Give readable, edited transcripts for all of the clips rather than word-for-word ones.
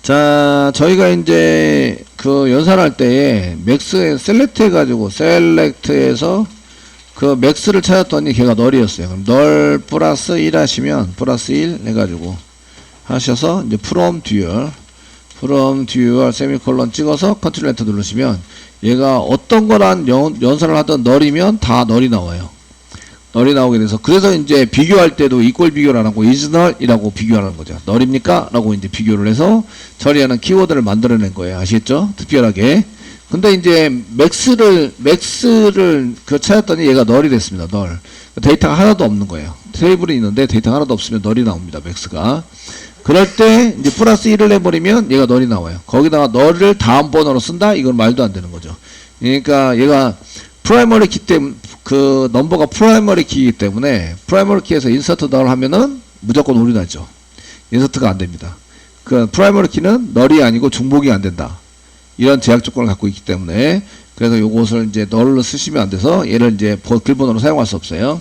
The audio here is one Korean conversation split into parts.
자, 저희가 이제 그 연산할 때에 맥스 셀렉트 해가지고 셀렉트에서 그 맥스를 찾았더니 걔가 널이었어요. 그럼 널 플러스 1 하시면 플러스 1 해가지고 하셔서 이제 from dual 세미콜론 찍어서 컨트롤 엔터 누르시면 얘가 어떤 거란 연산을 하던 널이면 다 널이 나와요. 널이 나오게 돼서 그래서 이제 비교할 때도 이꼴 비교를 안 하고 is null이라고 비교하는 거죠. 널입니까? 라고 이제 비교를 해서 처리하는 키워드를 만들어낸 거예요. 아시겠죠? 특별하게. 근데 이제 맥스를 그 찾았더니 얘가 널이 됐습니다. 널. 데이터가 하나도 없는 거예요. 테이블이 있는데 데이터가 하나도 없으면 널이 나옵니다. 맥스가. 그럴 때 이제 플러스 1을 해버리면 얘가 널이 나와요. 거기다가 널을 다음 번호로 쓴다? 이건 말도 안 되는 거죠. 그러니까 얘가 프라이머리 키 때문에 그 넘버가 프라이머리 키이기 때문에 프라이머리 키에서 인서트 널 하면은 무조건 오류 나죠. 인서트가 안 됩니다. 그 프라이머리 키는 널이 아니고 중복이 안 된다. 이런 제약 조건을 갖고 있기 때문에 그래서 요것을 이제 널로 쓰시면 안 돼서 얘를 이제 글번호로 사용할 수 없어요.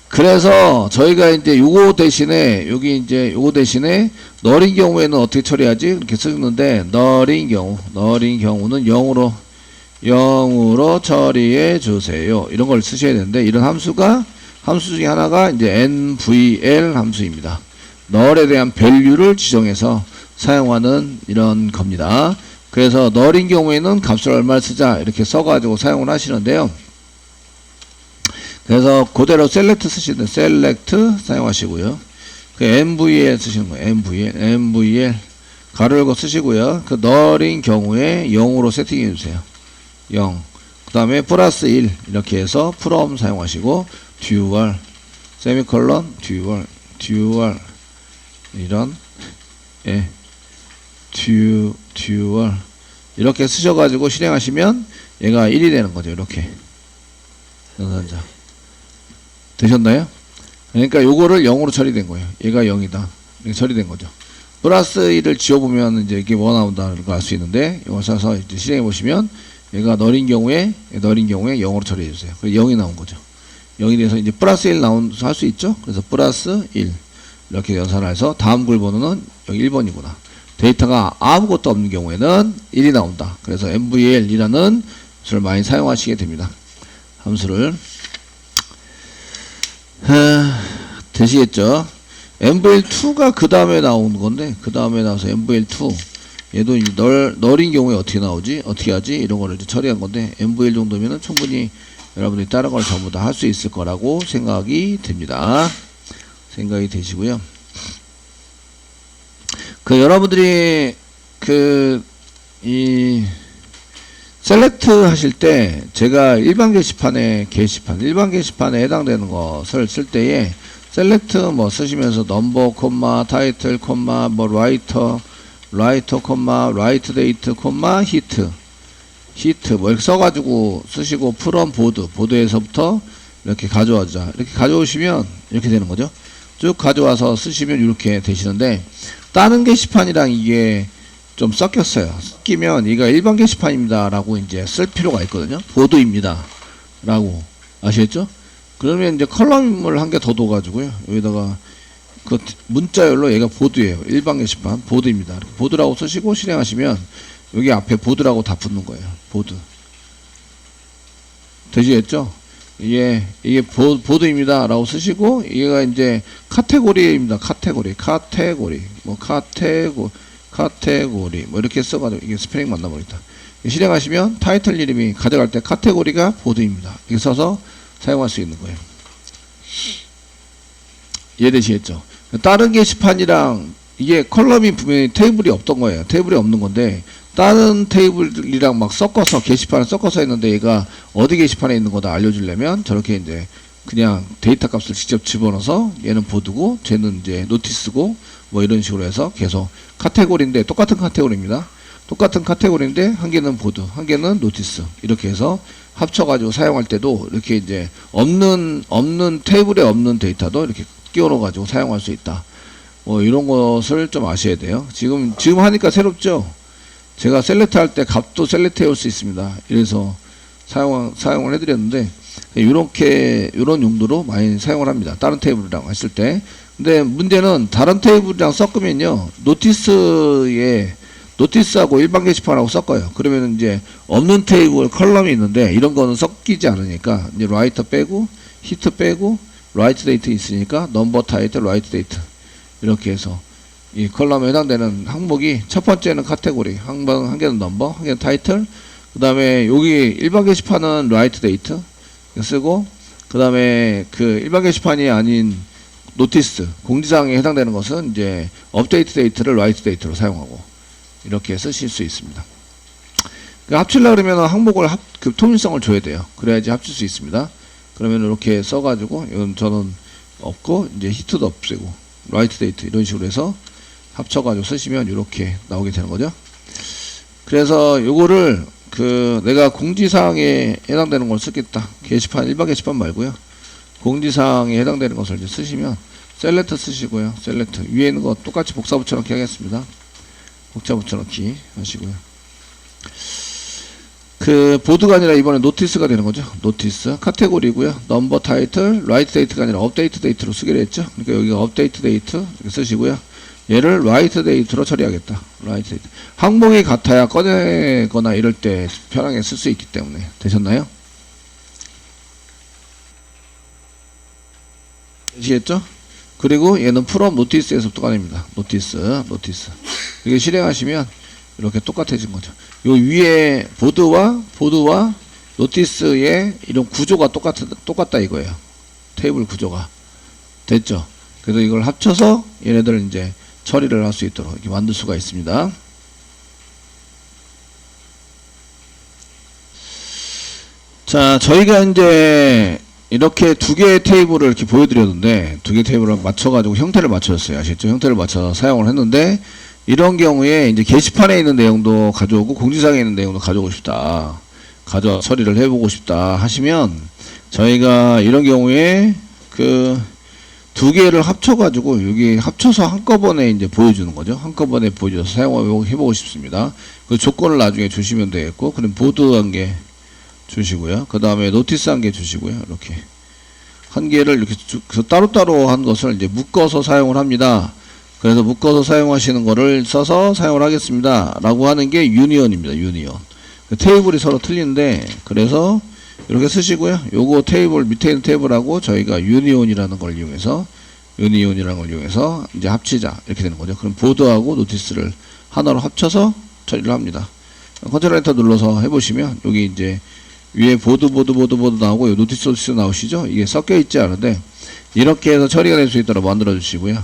그래서 저희가 이제 요거 대신에 여기 이제 요거 대신에 널인 경우에는 어떻게 처리하지? 이렇게 쓰는데 널인 경우는 0으로 처리해 주세요. 이런 걸 쓰셔야 되는데 이런 함수 중에 하나가 이제 nvl 함수입니다. 널에 대한 밸류를 지정해서 사용하는 이런 겁니다. 그래서 널인 경우에는 값을 얼마를 쓰자 이렇게 써가지고 사용을 하시는데요. 그래서 그대로 셀렉트 쓰시는 셀렉트 사용하시고요. 그 nvl 쓰시는 거예요. nvl 가로 열고 쓰시고요. 그 널인 경우에 0으로 세팅해 주세요. 0. 그 다음에 플러스 1 이렇게 해서 from 사용하시고 dual 세미콜론 dual 이런 dual 이렇게 쓰셔가지고 실행하시면 얘가 1이 되는 거죠. 이렇게 연산자 되셨나요? 그러니까 요거를 0으로 처리된 거예요. 얘가 0이다 이렇게 처리된 거죠. 플러스 1을 지워보면 이제 이게 뭐 나온다는 걸 알 수 있는데 이걸 써서 이제 실행해 보시면 얘가 널인 경우에 0으로 처리해 주세요. 그래서 0이 나온 거죠. 0이 돼서 이제 플러스 1 할 수 있죠. 그래서 플러스 1 이렇게 연산을 해서 다음 글 번호는 여기 1번이구나. 데이터가 아무것도 없는 경우에는 1이 나온다. 그래서 nvl이라는 것을 많이 사용하시게 됩니다. 함수를 되시겠죠. nvl2가 그 다음에 나오는 건데 그 다음에 나와서 nvl2 얘도 이제 널인 경우에 어떻게 나오지? 어떻게 하지? 이런 거를 이제 처리한 건데 nvl 정도면은 충분히 여러분들이 다른 걸 전부 다 할 수 있을 거라고 생각이 됩니다. 생각이 되시고요. 그 여러분들이 이 셀렉트 하실 때 제가 일반 게시판에 해당되는 것을 쓸 때에 셀렉트 뭐 쓰시면서 넘버 콤마 타이틀 콤마 뭐 라이터 콤마 라이트 데이트 콤마 히트 뭐 이렇게 써가지고 쓰시고 프롬 보드에서부터 이렇게 가져와자 이렇게 가져오시면 이렇게 되는 거죠. 쭉 가져와서 쓰시면 이렇게 되시는데 다른 게시판이랑 이게 좀 섞였어요. 섞이면 이가 일반 게시판입니다 라고 이제 쓸 필요가 있거든요. 보드입니다 라고 아시겠죠? 그러면 이제 컬럼을 한 개 더 둬가지고요. 여기다가 그 문자열로 얘가 보드예요. 일반 게시판 보드입니다. 보드라고 쓰시고 실행하시면 여기 앞에 보드라고 다 붙는 거예요. 보드 되시겠죠? 이게 보드입니다 라고 쓰시고 얘가 이제 카테고리입니다. 카테고리 뭐 이렇게 써가지고 이게 스페링 맞나 모르겠다. 실행하시면 타이틀 이름이 가져갈 때 카테고리가 보드입니다. 이렇게 써서 사용할 수 있는 거예요. 이해되시겠죠? 다른 게시판이랑 이게 컬럼이 분명히 테이블이 없던 거예요. 테이블이 없는 건데 다른 테이블이랑 막 섞어서 게시판을 섞어서 했는데 얘가 어디 게시판에 있는 거다 알려주려면 저렇게 이제 그냥 데이터 값을 직접 집어넣어서 얘는 보드고 쟤는 이제 노티스고 뭐 이런 식으로 해서 계속 카테고리인데 똑같은 카테고리입니다. 똑같은 카테고리인데 한 개는 보드, 한 개는 노티스 이렇게 해서 합쳐가지고 사용할 때도 이렇게 이제 없는 테이블에 없는 데이터도 이렇게 끼워 넣어가지고 사용할 수 있다. 뭐 이런 것을 좀 아셔야 돼요. 지금 하니까 새롭죠? 제가 셀렉트 할 때 값도 셀렉트 해올 수 있습니다. 이래서 사용을 해드렸는데 이런 용도로 많이 사용을 합니다. 다른 테이블이랑 했을 때 근데 문제는 다른 테이블이랑 섞으면요, 노티스하고 일반 게시판하고 섞어요. 그러면 이제 없는 테이블 컬럼이 있는데 이런 거는 섞이지 않으니까 이제 라이터 빼고 히트 빼고 라이트 데이트 있으니까 넘버 타이틀 라이트 데이트 이렇게 해서 이 컬럼에 해당되는 항목이 첫 번째는 카테고리, 한 개는 넘버, 한 개는 타이틀, 그 다음에 여기 일반 게시판은 라이트 데이트 쓰고, 그 다음에 그 일반 게시판이 아닌 노티스, 공지사항에 해당되는 것은 이제 업데이트 데이트를 라이트 데이트로 사용하고 이렇게 쓰실 수 있습니다. 그러니까 합치려고 그러면 항목을 그 통일성을 줘야 돼요. 그래야지 합칠 수 있습니다. 그러면 이렇게 써가지고, 이건 저는 없고, 이제 히트도 없애고, 라이트 데이트 이런 식으로 해서 합쳐가지고 쓰시면 이렇게 나오게 되는 거죠. 그래서 요거를 내가 공지사항에 해당되는 걸 쓰겠다. 게시판, 일반 게시판 말고요. 공지사항에 해당되는 것을 이제 쓰시면 셀렉트 쓰시고요. 셀렉트. 위에 있는 거 똑같이 복사 붙여넣기 하겠습니다. 복사 붙여넣기 하시고요. 보드가 아니라 이번에 노티스가 되는 거죠. 노티스. 카테고리고요. 넘버 타이틀, 라이트 데이트가 아니라 업데이트 데이트로 쓰기로 했죠. 그러니까 여기가 업데이트 데이트 이렇게 쓰시고요. 얘를 라이트 데이트로 처리하겠다. 라이트 데이트. 항목이 같아야 꺼내거나 이럴 때 편하게 쓸 수 있기 때문에. 되셨나요? 되시겠죠? 그리고 얘는 프롬 노티스에서부터 꺼냅니다. 노티스. 이게 실행하시면 이렇게 똑같아진 거죠. 요 위에 보드와 노티스의 이런 구조가 똑같다 이거예요. 테이블 구조가. 됐죠? 그래서 이걸 합쳐서 얘네들 이제 처리를 할 수 있도록 이렇게 만들 수가 있습니다. 자, 저희가 이제 이렇게 두 개의 테이블을 이렇게 보여드렸는데, 두 개의 테이블을 맞춰가지고 형태를 맞췄어요. 아시죠? 형태를 맞춰서 사용을 했는데, 이런 경우에 이제 게시판에 있는 내용도 가져오고, 공지사항에 있는 내용도 가져오고 싶다. 처리를 해보고 싶다 하시면, 저희가 이런 경우에 두 개를 합쳐가지고 여기 합쳐서 한꺼번에 이제 보여주는 거죠. 한꺼번에 보여줘서 사용해보고 싶습니다. 그 조건을 나중에 주시면 되겠고, 그럼 보드 한 개 주시고요. 그 다음에 노티스 한 개 주시고요. 이렇게 한 개를 이렇게 따로따로 한 것을 이제 묶어서 사용을 합니다. 그래서 묶어서 사용하시는 거를 써서 사용을 하겠습니다. 라고 하는 게 유니온입니다. 유니온. 테이블이 서로 틀린데, 그래서 이렇게 쓰시고요. 요거 테이블, 밑에 있는 테이블하고 저희가 유니온이라는 걸 이용해서 이제 합치자. 이렇게 되는 거죠. 그럼 보드하고 노티스를 하나로 합쳐서 처리를 합니다. 컨트롤 엔터 눌러서 해보시면 여기 이제 위에 보드 나오고 요 노티스 나오시죠? 이게 섞여 있지 않은데 이렇게 해서 처리가 될 수 있도록 만들어 주시고요.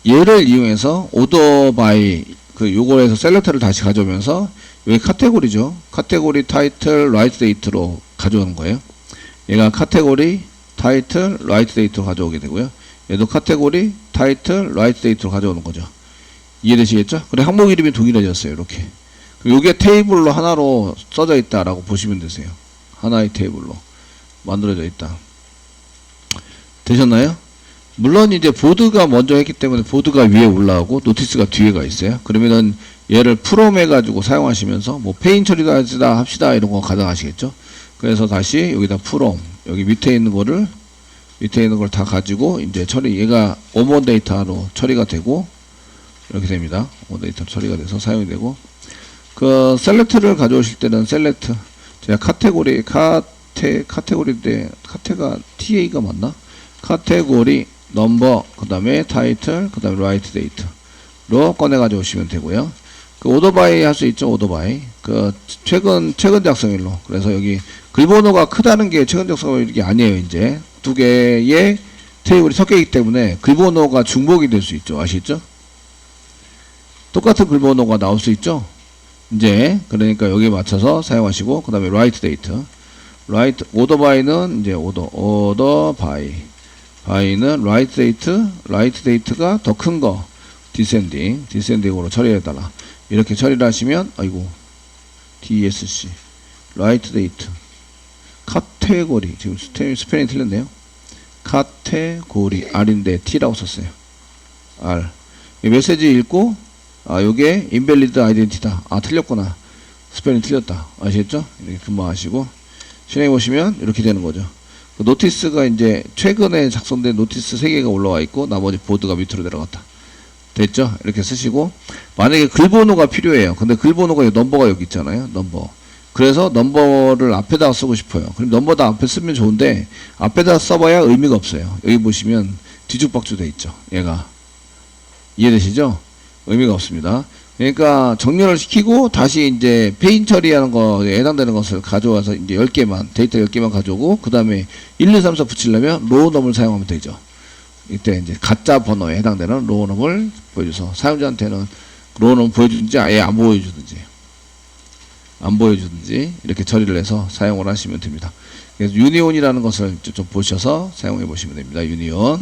얘를 이용해서 오더 바이 요걸 해서 셀렉터를 다시 가져오면서 여기 카테고리죠. 카테고리 타이틀 라이트 데이트로 가져오는 거예요. 얘가 카테고리 타이틀 라이트 데이트로 가져오게 되고요. 얘도 카테고리 타이틀 라이트 데이트로 가져오는 거죠. 이해되시겠죠? 그래, 항목 이름이 동일해졌어요. 이렇게. 요게 테이블로 하나로 써져 있다라고 보시면 되세요. 하나의 테이블로 만들어져 있다. 되셨나요? 물론 이제 보드가 먼저 했기 때문에 보드가 위에 올라오고 노티스가 뒤에가 있어요. 그러면은 얘를 프롬 해가지고 사용하시면서 뭐 페인 처리도 합시다 이런 거 가능하시겠죠. 그래서 다시 여기다 프롬, 여기 밑에 있는 걸 다 가지고 이제 얘가 오먼 데이터로 처리가 되고 이렇게 됩니다. 오먼 데이터 처리가 돼서 사용이 되고, 셀렉트를 가져오실 때는 셀렉트, 제가 카테고리인데 카테가 TA가 맞나? 카테고리 넘버, 그 다음에 타이틀, 그 다음에 라이트 데이트로 꺼내 가져오시면 되고요. 오더바이 할 수 있죠. 오더바이. 최근 작성일로. 그래서 여기 글번호가 크다는 게 최근 작성일이 아니에요. 이제 두 개의 테이블이 섞여 있기 때문에 글번호가 중복이 될 수 있죠. 아시죠? 똑같은 글번호가 나올 수 있죠. 이제 그러니까 여기에 맞춰서 사용하시고, 그 다음에 라이트 데이트. 오더바이는 이제 바이는 라이트 데이트가 더 큰 거 디센딩으로 처리해달라. 이렇게 처리를 하시면, DSC 라이트 데이트 카테고리, 지금 스펠링 틀렸네요. 카테고리 R인데 T라고 썼어요. R. 메시지 읽고, 요게 invalid identity다. 틀렸구나. 스펠링 틀렸다. 아시겠죠? 이렇게 금방 하시고 실행해 보시면 이렇게 되는 거죠. 그 노티스가 이제 최근에 작성된 노티스 3개가 올라와 있고 나머지 보드가 밑으로 내려갔다. 됐죠? 이렇게 쓰시고 만약에 글번호가 필요해요. 근데 글번호가 넘버가 여기 있잖아요. 넘버. 그래서 넘버를 앞에다가 쓰고 싶어요. 그럼 넘버다 앞에 쓰면 좋은데 앞에다 써봐야 의미가 없어요. 여기 보시면 뒤죽박죽 돼 있죠. 얘가 이해되시죠? 의미가 없습니다. 그러니까 정렬을 시키고 다시 이제 페인 처리하는 거에 해당되는 것을 가져와서 이제 10개만 데이터 10개만 가져오고 그 다음에 1, 2, 3, 4 붙이려면 로우넘을 사용하면 되죠. 이때 이제 가짜 번호에 해당되는 로우넘을 보여줘서 사용자한테는 로우넘 보여주든지 아예 안 보여주든지 이렇게 처리를 해서 사용을 하시면 됩니다. 그래서 유니온이라는 것을 좀 보셔서 사용해 보시면 됩니다. 유니온.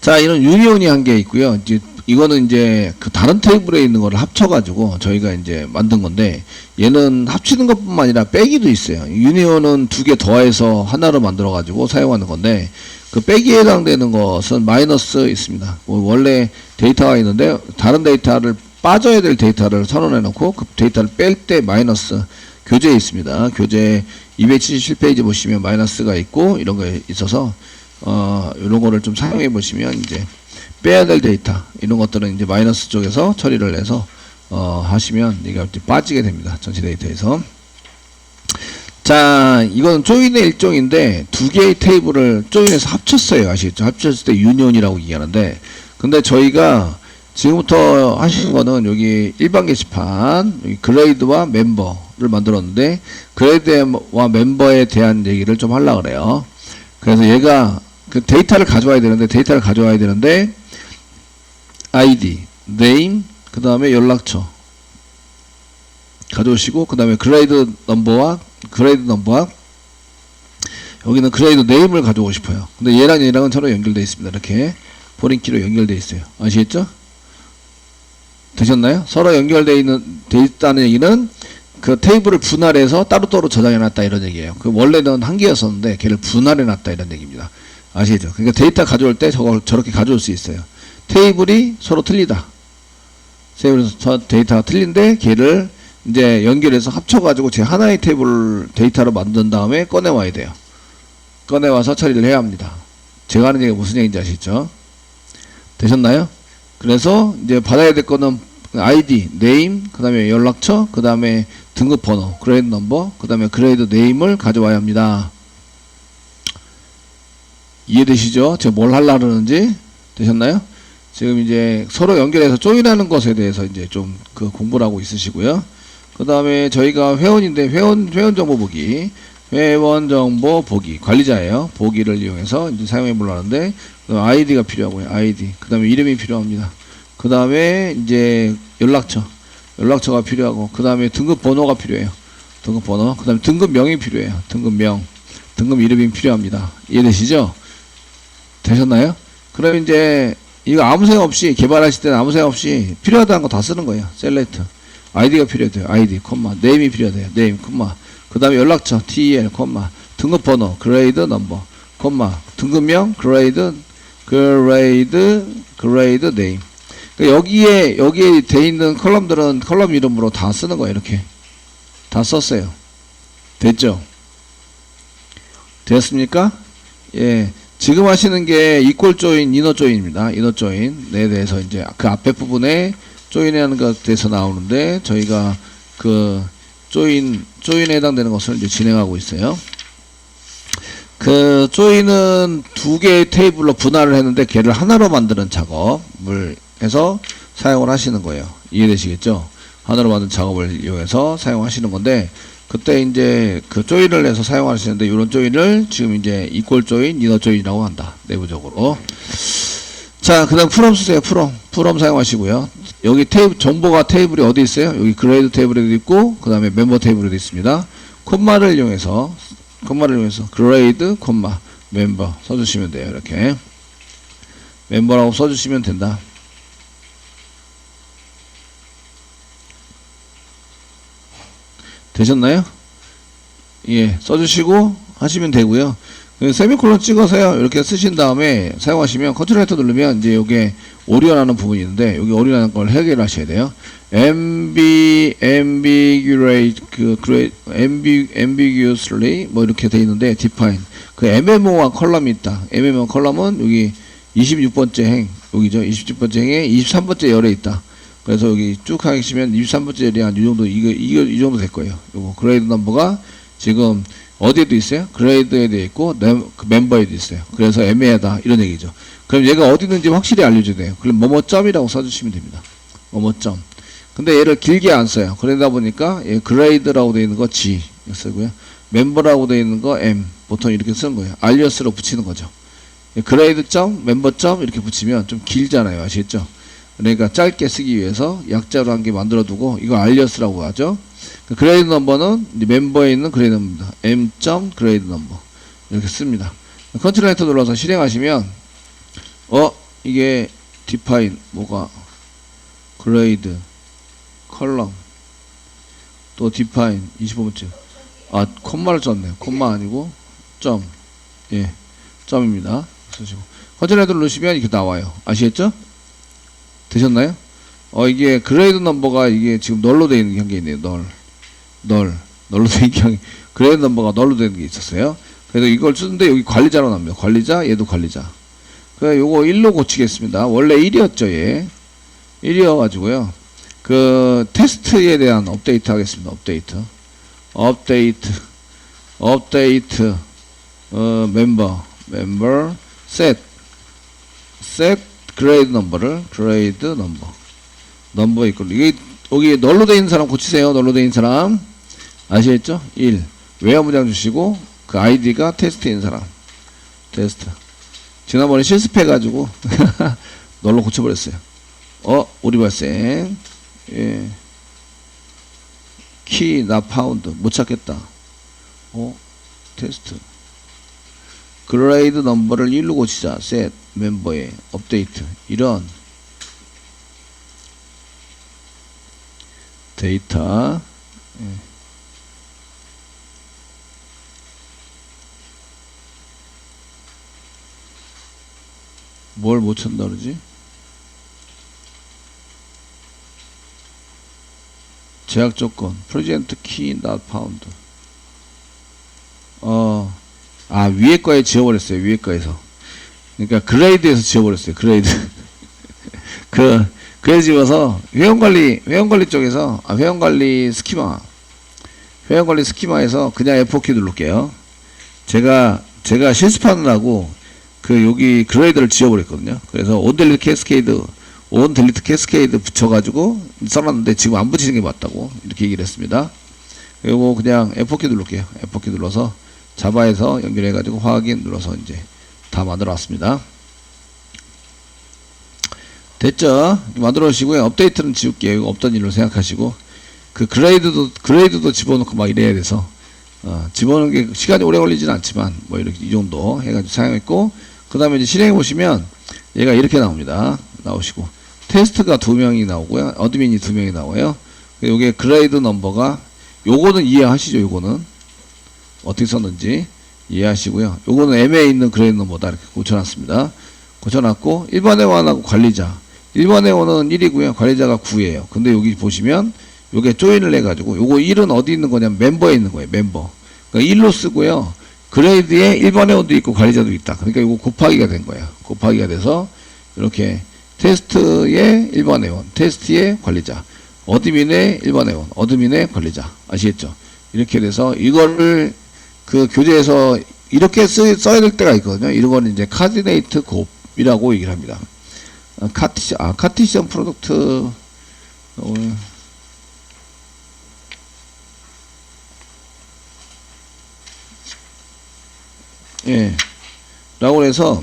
자, 이런 유니온이 한 개 있고요. 이제 이거는 이제 그 다른 테이블에 있는 거를 합쳐가지고 저희가 이제 만든 건데 얘는 합치는 것뿐만 아니라 빼기도 있어요. 유니온은 2개 더해서 하나로 만들어가지고 사용하는 건데 그 빼기에 해당되는 것은 마이너스 있습니다. 원래 데이터가 있는데 다른 데이터를 빠져야 될 데이터를 선언해 놓고 그 데이터를 뺄 때 마이너스 교재에 있습니다. 교재 277페이지 보시면 마이너스가 있고 이런 거 있어서 이런 거를 좀 사용해 보시면 이제 빼야 될 데이터 이런 것들은 이제 마이너스 쪽에서 처리를 해서 하시면 이게 이제 빠지게 됩니다. 전체 데이터에서. 자, 이건 조인의 일종인데 2개의 테이블을 조인해서 합쳤어요. 아시겠죠? 합쳤을 때 유니온이라고 얘기하는데 근데 저희가 지금부터 하시는 거는 여기 일반 게시판 여기 그레이드와 멤버를 만들었는데 그레이드와 멤버에 대한 얘기를 좀 하려고 그래요. 그래서 얘가 그 데이터를 가져와야 되는데 ID, name, 그 다음에 연락처 가져오시고 그 다음에 그레이드 넘버와 여기는 그레이드 네임을 가져오고 싶어요. 근데 얘랑은 서로 연결되어 있습니다. 이렇게 포린키로 연결되어 있어요. 아시겠죠? 되셨나요? 서로 연결되어 있다는 얘기는 그 테이블을 분할해서 따로따로 저장해놨다 이런 얘기예요. 그 원래는 한 개였었는데 걔를 분할해놨다 이런 얘기입니다. 아시죠? 그러니까 데이터 가져올 때 저렇게 가져올 수 있어요. 테이블이 서로 틀리다. 데이터가 틀린데 걔를 이제 연결해서 합쳐가지고 제 하나의 테이블 데이터로 만든 다음에 꺼내와야 돼요. 꺼내와서 처리를 해야 합니다. 제가 하는 얘기가 무슨 얘기인지 아시죠? 되셨나요? 그래서 이제 받아야 될 거는 ID, name, 그 다음에 연락처, 그 다음에 등급 번호, 그레이드 넘버, 그 다음에 그레이드 네임을 가져와야 합니다. 이해되시죠? 제가 뭘 하려고 그러는지 되셨나요? 지금 이제 서로 연결해서 조인하는 것에 대해서 이제 좀 그 공부를 하고 있으시고요. 그 다음에 저희가 회원인데 회원 정보 보기, 관리자예요. 보기를 이용해서 이제 사용해 보려고 하는데 아이디가 필요하고요. 아이디. 그 다음에 이름이 필요합니다. 그 다음에 이제 연락처가 필요하고 그 다음에 등급 번호가 필요해요. 등급 번호. 그 다음에 등급명이 필요해요. 등급명. 등급 이름이 필요합니다. 이해되시죠? 되셨나요? 그럼 이제 이거 아무 생각 없이 개발하실 때는 아무 생각 없이 필요하다는 거 다 쓰는 거예요. 셀렉트. 아이디가 필요해요. 아이디, 네임이 필요해요. 네임, 그 다음에 연락처, tel, 등급 번호, 그레이드 넘버, 등급명, 그레이드 네임. 그러니까 여기에 돼 있는 컬럼들은 컬럼 이름으로 다 쓰는 거예요. 이렇게. 다 썼어요. 됐죠? 되었습니까? 예. 지금 하시는 게 equal join, inner join입니다. inner join에 대해서 이제 그 앞에 부분에 join이라는 것에 대해서 나오는데 저희가 그 join에 해당되는 것을 이제 진행하고 있어요. 그 join은 2개의 테이블로 분할을 했는데 걔를 하나로 만드는 작업을 해서 사용을 하시는 거예요. 이해되시겠죠? 하나로 만든 작업을 이용해서 사용하시는 건데 그때 이제 그 조인을 해서 사용하시는데 이런 조인을 지금 이제 equal join, inner join이라고 한다. 내부적으로. 자, 그 다음 from 쓰세요. from 사용하시고요. 여기 정보가 테이블이 어디 있어요? 여기 그레이드 테이블에도 있고 그 다음에 멤버 테이블에도 있습니다. 콤마를 이용해서 그레이드, 멤버 써주시면 돼요. 이렇게 멤버라고 써주시면 된다. 되셨나요? 예, 써주시고 하시면 되고요. 세미콜론 찍어서요. 이렇게 쓰신 다음에 사용하시면 컨트롤 Enter 누르면 이제 여기에 오류라는 부분이 있는데 여기 오류라는 걸 해결하셔야 돼요. ambiguously 뭐 이렇게 돼 있는데 define 그 애매모호한 컬럼이 있다. 애매모호한 컬럼은 여기 26번째 행 여기죠. 26번째 행에 23번째 열에 있다. 그래서 여기 쭉 하시면 23번째 열이 한 이 정도 이 정도 될 거예요. 요거 그레이드 넘버가 지금 어디에도 있어요? 그레이드에도 있고 그 멤버에도 있어요. 그래서 애매하다 이런 얘기죠. 그럼 얘가 어디 있는지 확실히 알려줘야 돼요. 그럼 뭐뭐점이라고 써주시면 됩니다. 뭐뭐점. 근데 얘를 길게 안 써요. 그러다 보니까 얘 그레이드라고 되어 있는 거 G 쓰고요. 멤버라고 되어 있는 거 M 보통 이렇게 쓰는 거예요. 알리어스로 붙이는 거죠. 그레이드 점, 멤버 점 이렇게 붙이면 좀 길잖아요. 아시겠죠? 그러니까 짧게 쓰기 위해서 약자로 한 개 만들어 두고 이거 알리어스라고 하죠. 그레이드 넘버는 멤버에 있는 그레이드 넘버입니다. M 점 그레이드 넘버 이렇게 씁니다. 컨트롤 엔터 눌러서 실행하시면 이게 define 뭐가 그레이드 컬럼 또 define 25번째 콤마를 썼네요. 콤마 아니고 점 점입니다. 쓰시고 컨트롤 엔터 누르시면 이렇게 나와요. 아시겠죠? 되셨나요? 이게 그레이드 넘버가 이게 지금 널로 되어 있는 게 있네요. 널로 되어 있는 게 그레이드 넘버가 널로 되어 있는 게 있었어요. 그래서 이걸 쓰는데 여기 관리자로 나옵니다. 관리자, 얘도 관리자. 그래 요거 1로 고치겠습니다. 원래 1이었죠, 얘. 1이어가지고요. 그 테스트에 대한 업데이트 하겠습니다. 업데이트 멤버 set 그레이드 넘버 있고 이게 여기 널로 돼 있는 사람 고치세요. 널로 돼 있는 사람 아시겠죠? 1 외화 문장 주시고 그 아이디가 테스트인 사람 테스트 지난번에 실습해가지고 널로 고쳐버렸어요. 오리 발생 키 나 파운드 못 찾겠다. 테스트 그레이드 넘버를 1로 고치자. 셋 멤버에 업데이트 이런 데이터 뭘 못 찾는다 그러지? 제약 조건 프레젠트 키 not found 위에 거에 지워버렸어요. 위에 거에서 그러니까 그레이드에서 지워버렸어요. 그레이드 그래서 지워서 회원관리 쪽에서 회원관리 스키마에서 그냥 F4키 누를게요. 제가 실습하느라고 여기 그레이드를 지워버렸거든요. 그래서 온 델리트 캐스케이드 붙여가지고 써놨는데 지금 안 붙이는 게 맞다고 이렇게 얘기를 했습니다. 그리고 그냥 F4키 누를게요. F4키 눌러서 자바에서 연결해가지고 확인 눌러서 이제 다 만들어 왔습니다. 됐죠? 만들어 주시고요. 업데이트는 지울게요. 이거 없던 일로 생각하시고 그 그레이드도 집어넣고 막 이래야 돼서 집어넣는 게 시간이 오래 걸리진 않지만 뭐 이렇게 이 정도 해가지고 사용했고 그 다음에 이제 실행해 보시면 얘가 이렇게 나옵니다. 나오시고 테스트가 2명이 나오고요. 어드민이 2명이 나와요. 요게 그레이드 넘버가 요거는 이해하시죠? 요거는 어떻게 썼는지 이해하시고요. 요거는 M에 있는 그레이드 넘버다 이렇게 고쳐놨습니다. 고쳐놨고 1번 회원하고 관리자 1번 회원은 1이고요. 관리자가 9예요. 근데 여기 보시면 요게 조인을 해가지고 요거 1은 어디 있는 거냐면 멤버에 있는 거예요. 멤버. 그러니까 1로 쓰고요. 그레이드에 1번 회원도 있고 관리자도 있다. 그러니까 요거 곱하기가 된 거예요. 곱하기가 돼서 이렇게 테스트의 1번 회원, 테스트의 관리자, 어드민의 1번 회원, 어드민의 관리자. 아시겠죠? 이렇게 돼서 이거를 그 교재에서 이렇게 써야 될 때가 있거든요. 이런 거는 이제 카디네이트 곱이라고 얘기를 합니다. 카티션 프로덕트 라고 해서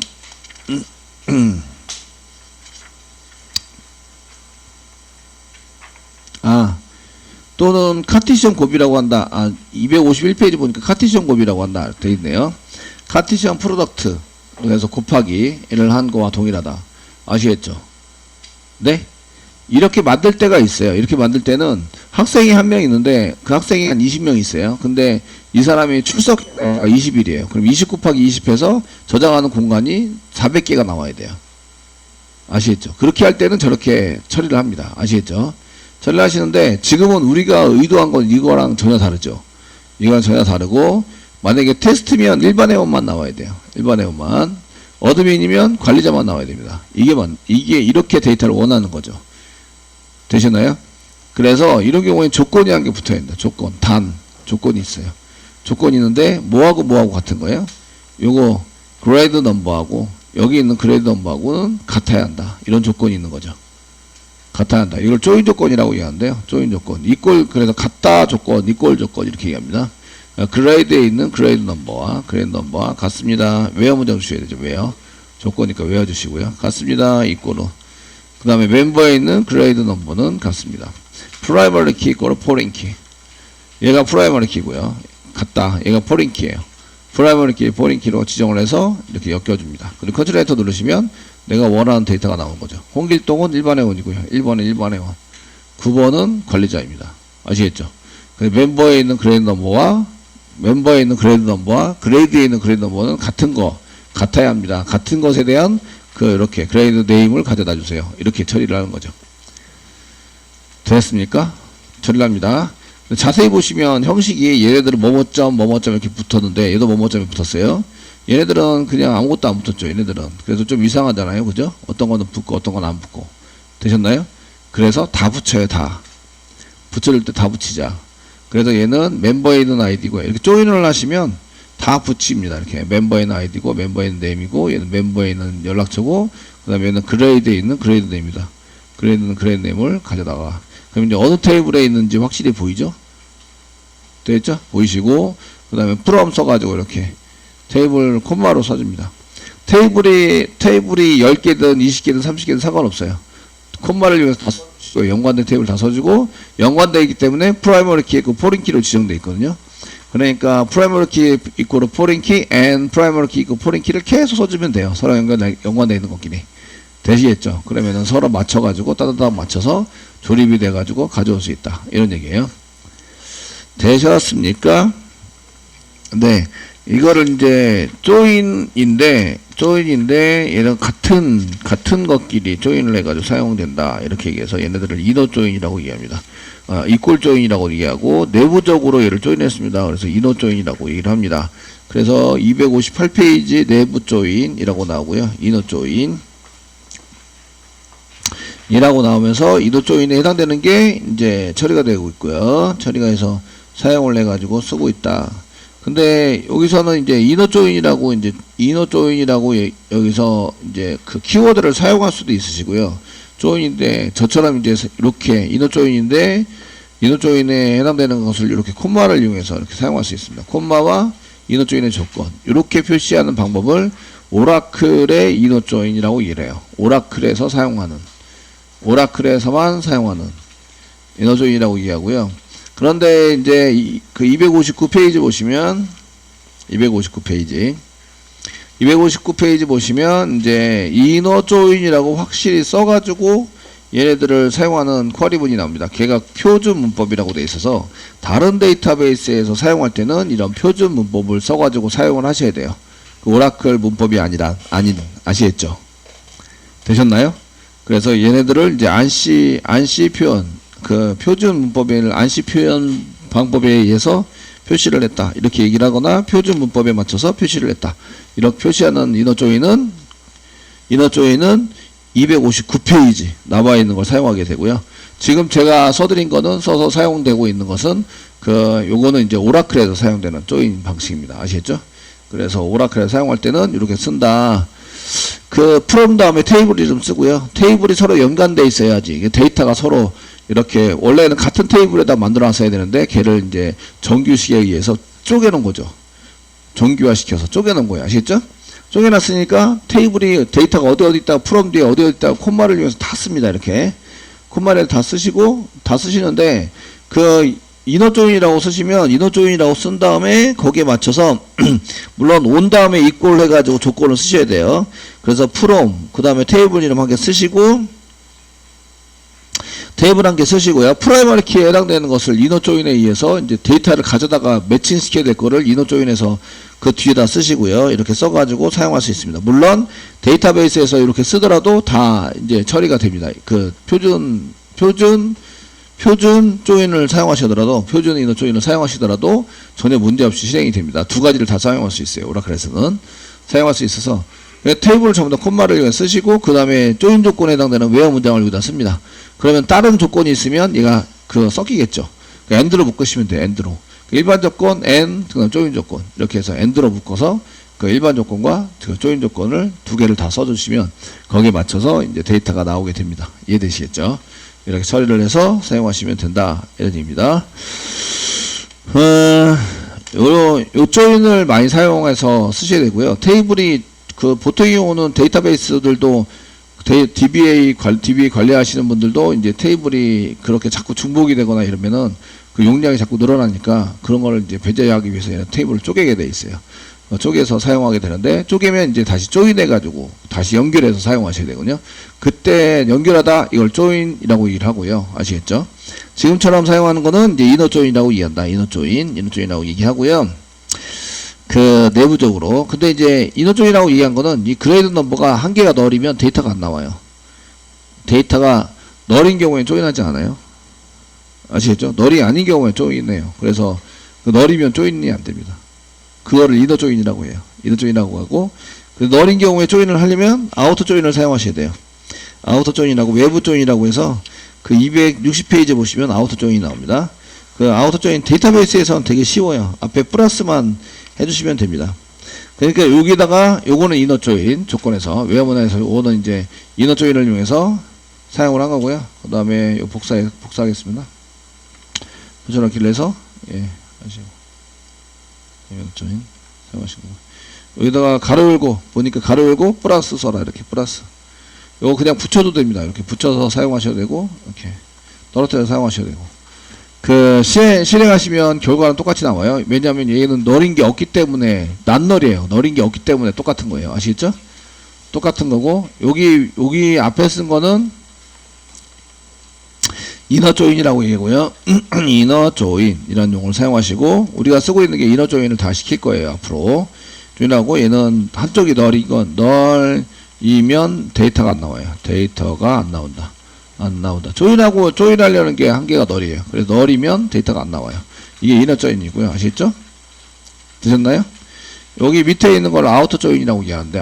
또는 카티션 곱이라고 한다. 251페이지 보니까 카티션 곱이라고 한다. 되어 있네요. 카티션 프로덕트 그래서 곱하기를 한 거와 동일하다. 아시겠죠? 네? 이렇게 만들 때가 있어요. 이렇게 만들 때는 학생이 한 명 있는데 그 학생이 한 20명 있어요. 근데 이 사람이 출석 20일이에요. 그럼 20 곱하기 20 해서 저장하는 공간이 400개가 나와야 돼요. 아시겠죠? 그렇게 할 때는 저렇게 처리를 합니다. 아시겠죠? 처리하시는데 지금은 우리가 의도한 건 이거랑 전혀 다르죠. 이거랑 전혀 다르고 만약에 테스트면 일반 회원만 나와야 돼요. 일반 회원만. 어드민이면 관리자만 나와야 됩니다. 이게 이렇게 데이터를 원하는 거죠. 되셨나요? 그래서 이런 경우에는 조건이 한 개 붙어야 된다. 조건이 있어요. 조건이 있는데 뭐하고 같은 거예요? 요거 그레이드 넘버하고 여기 있는 그레이드 넘버하고는 같아야 한다. 이런 조건이 있는 거죠. 같아야 한다. 이걸 조인 조건이라고 얘기하는데요. 조인 조건. 그래서 같다 조건, 이꼴 조건 이렇게 얘기합니다. 그레이드에 있는 그레이드 넘버와 같습니다. 외어 문장 주셔야 되죠. 외어. 조건이니까 외워주시고요. 같습니다. 이꼴로. 그 다음에 멤버에 있는 그레이드 넘버는 같습니다. 프라이머리 키 이꼴로 포린 키. 얘가 프라이머리 키고요. 같다. 얘가 포린 키예요. 프라이머리 키, 포린 키로 지정을 해서 이렇게 엮여줍니다. 그리고 컨트롤 엔터 누르시면 내가 원하는 데이터가 나오는 거죠. 홍길동은 일반 회원이고요. 1번은 일반 회원. 9번은 관리자입니다. 아시겠죠? 멤버에 있는 그레이드 넘버와 그레이드에 있는 그레이드 넘버는 같아야 합니다. 같은 것에 대한 이렇게 그레이드 네임을 가져다 주세요. 이렇게 처리를 하는 거죠. 됐습니까? 처리를 합니다. 자세히 보시면 형식이 얘네들은 뭐뭐점 이렇게 붙었는데 얘도 뭐뭐점이 붙었어요. 얘네들은 그냥 아무것도 안 붙었죠. 얘네들은. 그래서 좀 이상하잖아요. 그죠? 어떤 거는 붙고 어떤 건 안 붙고. 되셨나요? 그래서 다 붙여요. 다. 붙일 때 다 붙이자. 그래서 얘는 멤버에 있는 아이디고 이렇게 조인을 하시면 다 붙입니다. 이렇게 멤버에 있는 아이디고 멤버에 있는 네임이고 얘는 멤버에 있는 연락처고 그 다음에 얘는 그레이드에 있는 그레이드 네임이다. 그레이드는 그레이드 네임을 가져다가 그럼 이제 어느 테이블에 있는지 확실히 보이죠? 됐죠? 보이시고 그 다음에 프롬 써가지고 이렇게 테이블 콤마로 써줍니다. 테이블이 10개든 20개든 30개든 상관없어요. 콤마를 이용해서 다 써주고 연관된 테이블 다 써주고 연관되어 있기 때문에 프라이머리 키에 포린 키로 지정되어 있거든요. 그러니까 프라이머리 키 이코로 포린 키 and 프라이머리 키 이코 포린 키를 계속 써주면 돼요. 서로 연관되어 있는 것끼리. 되시겠죠? 그러면은 서로 맞춰가지고 따다닥 맞춰서 조립이 돼가지고 가져올 수 있다. 이런 얘기예요. 되셨습니까? 네. 이거를 이제 조인인데 얘는 같은 것끼리 조인을 해가지고 사용된다. 이렇게 얘기해서 얘네들을 이너 조인이라고 얘기합니다. 이꼴 조인이라고 얘기하고 내부적으로 얘를 조인했습니다. 그래서 이너 조인이라고 얘기를 합니다. 그래서 258페이지 내부 조인이라고 나오고요. 이너 조인 이라고 나오면서 이너 조인에 해당되는 게 이제 처리가 되고 있고요. 처리가 해서 사용을 해가지고 쓰고 있다. 근데 여기서는 이제 이너 조인이라고 여기서 이제 그 키워드를 사용할 수도 있으시고요. 조인인데 저처럼 이제 이렇게 이너 조인인데 이너 조인에 해당되는 것을 이렇게 콤마를 이용해서 이렇게 사용할 수 있습니다. 콤마와 이너 조인의 조건 이렇게 표시하는 방법을 오라클의 이너 조인이라고 얘기를 해요. 오라클에서만 사용하는 이너 조인이라고 얘기하고요. 그런데 이제 그 259페이지 보시면 259페이지 보시면 이제 이너 조인이라고 확실히 써가지고 얘네들을 사용하는 쿼리문이 나옵니다. 걔가 표준 문법이라고 되어 있어서 다른 데이터베이스에서 사용할 때는 이런 표준 문법을 써가지고 사용을 하셔야 돼요. 그 오라클 문법이 아시겠죠? 되셨나요? 그래서 얘네들을 이제 안시 표현 그 표준 문법의 안시 표현 방법에 의해서 표시를 했다. 이렇게 얘기를 하거나 표준 문법에 맞춰서 표시를 했다. 이렇게 표시하는 이너 조인은 259페이지 나와 있는 걸 사용하게 되고요. 지금 제가 써드린 거는 써서 사용되고 있는 것은 요거는 이제 오라클에서 사용되는 조인 방식입니다. 아시겠죠? 그래서 오라클에서 사용할 때는 이렇게 쓴다. from 다음에 테이블 이름 쓰고요. 테이블이 서로 연관돼 있어야지. 이게 데이터가 서로 이렇게 원래는 같은 테이블에다 만들어 놨어야 되는데 걔를 이제 정규식에 의해서 쪼개놓은 거죠. 정규화시켜서 쪼개놓은 거예요. 아시겠죠? 쪼개놨으니까 데이터가 어디 있다가 from 뒤에 어디 있다가 콤마를 이용해서 다 씁니다. 이렇게 콤마를 다 쓰시는데 그 이너 조인이라고 쓰시면 이너 조인이라고 쓴 다음에 거기에 맞춰서 물론 온 다음에 이꼴 해가지고 조건을 쓰셔야 돼요. 그래서 from 그 다음에 테이블 이름 한 개 쓰시고 테이블 한 개 쓰시고요. 프라이머리 키에 해당되는 것을 이너 조인에 의해서 이제 데이터를 가져다가 매칭 시켜야 될 거를 이너 조인에서 그 뒤에다 쓰시고요. 이렇게 써가지고 사용할 수 있습니다. 물론 데이터베이스에서 이렇게 쓰더라도 다 이제 처리가 됩니다. 그 표준 표준 조인을 사용하시더라도, 표준 이너 조인을 사용하시더라도 전혀 문제없이 실행이 됩니다. 두 가지를 다 사용할 수 있어요. 오라클에서는 사용할 수 있어서 테이블을 전부 다 콤마를 쓰시고 그 다음에 조인 조건에 해당되는 웨어 문장을 여기다 씁니다. 그러면 다른 조건이 있으면 얘가 섞이겠죠. 엔드로 묶으시면 돼요. 엔드로. 일반 조건, 그 다음 조인 조건 이렇게 해서 엔드로 묶어서 그 일반 조건과 그 조인 조건을 두 개를 다 써주시면 거기에 맞춰서 이제 데이터가 나오게 됩니다. 이해되시겠죠? 이렇게 처리를 해서 사용하시면 된다. 이런 얘기입니다. 요 조인을 많이 사용해서 쓰셔야 되고요. 테이블이 보통이 오는 데이터베이스들도 DBA 관리하시는 분들도 이제 테이블이 그렇게 자꾸 중복이 되거나 이러면은 그 용량이 자꾸 늘어나니까 그런 거를 이제 배제하기 위해서 테이블을 쪼개게 돼 있어요. 쪼개서 사용하게 되는데, 쪼개면 이제 다시 조인해가지고 다시 연결해서 사용하셔야 되거든요. 그때 연결하다 이걸 조인이라고 얘기를 하고요. 아시겠죠? 지금처럼 사용하는 거는 이제 이너 조인이라고 이해한다. 이너 조인이라고 얘기하고요. 내부적으로. 근데 이제 이너 조인이라고 얘기한 거는 이 그레이드 넘버가 한 개가 널이면 데이터가 안 나와요. 데이터가 널인 경우에 조인하지 않아요. 아시겠죠? 널이 아닌 경우에 조인해요. 그래서 널이면 조인이 안 됩니다. 그거를 이너 조인이라고 해요. 이너 조인이라고 하고, 널인 경우에 조인을 하려면 아우터 조인을 사용하셔야 돼요. 아우터 조인이라고, 외부 조인이라고 해서 260페이지 보시면 아우터 조인이 나옵니다. 아우터 조인 데이터베이스에서는 되게 쉬워요. 앞에 플러스만 해주시면 됩니다. 그러니까 여기다가 요거는 이너 조인 조건에서 웨어 문화에서 요거는 이제 이너 조인을 이용해서 사용을 한 거고요. 그 다음에 복사하겠습니다. 붙여넣기를 해서 하시고 조인 사용하시고, 여기다가 가로 열고 보니까 가로 열고 플러스 써라. 이렇게 플러스. 요거 그냥 붙여도 됩니다. 이렇게 붙여서 사용하셔도 되고, 이렇게 떨어뜨려서 사용하셔도 되고. 실행하시면 결과는 똑같이 나와요. 왜냐하면 얘는 널인 게 없기 때문에, 난널이에요. 널인 게 없기 때문에 똑같은 거예요. 아시겠죠? 똑같은 거고, 여기 앞에 쓴 거는 이너 조인이라고 얘기하고요. 이너 조인 이런 용어를 사용하시고, 우리가 쓰고 있는 게 이너 조인을 다 시킬 거예요. 앞으로 조인하고, 얘는 한쪽이 널이건 널이면 데이터가 안 나와요. 데이터가 안 나온다. 조인하려는 게 한 개가 널이에요. 그래서 널이면 데이터가 안 나와요. 이게 이너 조인이고요. 아시겠죠? 되셨나요? 여기 밑에 있는 걸 아우터 조인이라고 얘기하는데,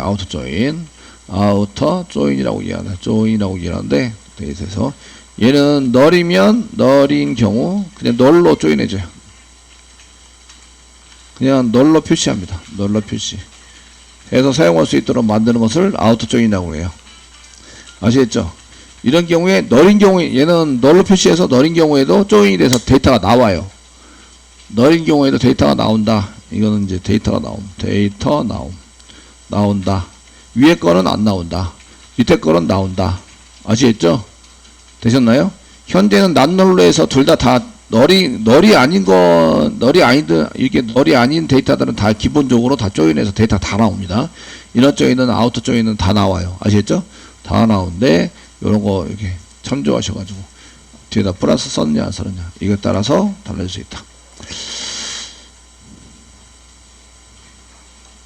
아우터 조인이라고 얘기하는데 데이터에서 얘는 널이면 널인 경우 그냥 널로 조인해줘요. 그냥 널로 표시합니다. 널로 표시 해서 사용할 수 있도록 만드는 것을 아우터 조인이라고 해요. 아시겠죠? 이런 경우에 널인 경우에 얘는 널로 표시해서 널인 경우에도 조인이 돼서 데이터가 나와요. 널인 경우에도 데이터가 나온다. 이거는 이제 데이터가 나온다. 위에 거는 안 나온다. 밑에 거는 나온다. 아시겠죠? 되셨나요? 현재는 난널로 해서 둘 다 널이 아닌 데이터들은 다 기본적으로 다 조인해서 데이터 다 나옵니다. 이너 조인은 아우터 조인은 다 나와요. 아시겠죠? 다 나오는데 요런 거 이렇게 참조하셔가지고 뒤에다 플러스 썼냐 안 썼냐 이거에 따라서 달라질 수 있다.